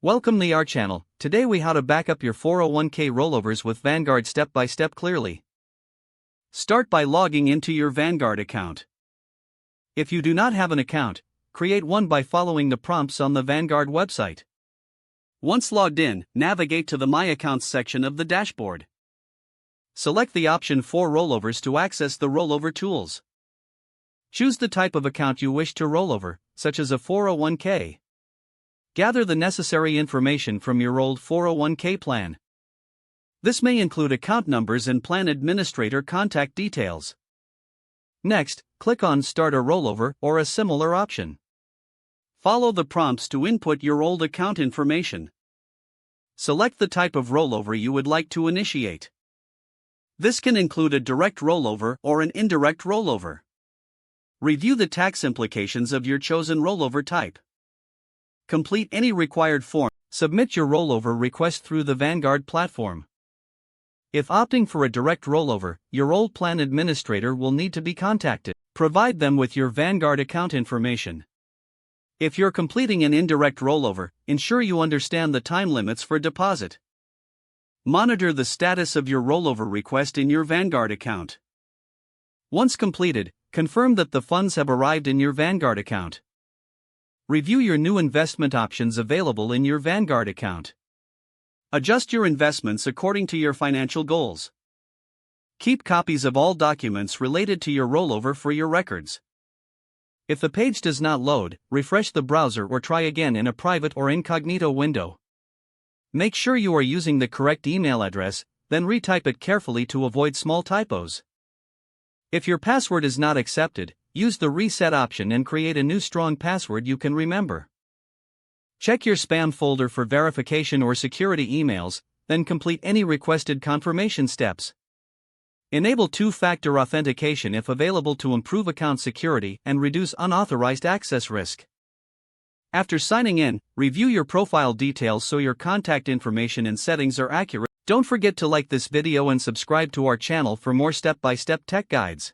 Welcome to our channel. Today we how to back up your 401k rollovers with Vanguard step by step clearly. Start by logging into your Vanguard account. If you do not have an account, create one by following the prompts on the Vanguard website. Once logged in, navigate to the My Accounts section of the dashboard. Select the option for rollovers to access the rollover tools. Choose the type of account you wish to rollover, such as a 401k. Gather the necessary information from your old 401k plan. This may include account numbers and plan administrator contact details. Next, click on Start a Rollover or a similar option. Follow the prompts to input your old account information. Select the type of rollover you would like to initiate. This can include a direct rollover or an indirect rollover. Review the tax implications of your chosen rollover type. Complete any required form. Submit your rollover request through the Vanguard platform. If opting for a direct rollover, your old plan administrator will need to be contacted. Provide them with your Vanguard account information. If you're completing an indirect rollover, ensure you understand the time limits for deposit. Monitor the status of your rollover request in your Vanguard account. Once completed, confirm that the funds have arrived in your Vanguard account. Review your new investment options available in your Vanguard account. Adjust your investments according to your financial goals. Keep copies of all documents related to your rollover for your records. If the page does not load, refresh the browser or try again in a private or incognito window. Make sure you are using the correct email address, then retype it carefully to avoid small typos. If your password is not accepted, use the reset option and create a new strong password you can remember. Check your spam folder for verification or security emails, then complete any requested confirmation steps. Enable two-factor authentication if available to improve account security and reduce unauthorized access risk. After signing in, review your profile details so your contact information and settings are accurate. Don't forget to like this video and subscribe to our channel for more step-by-step tech guides.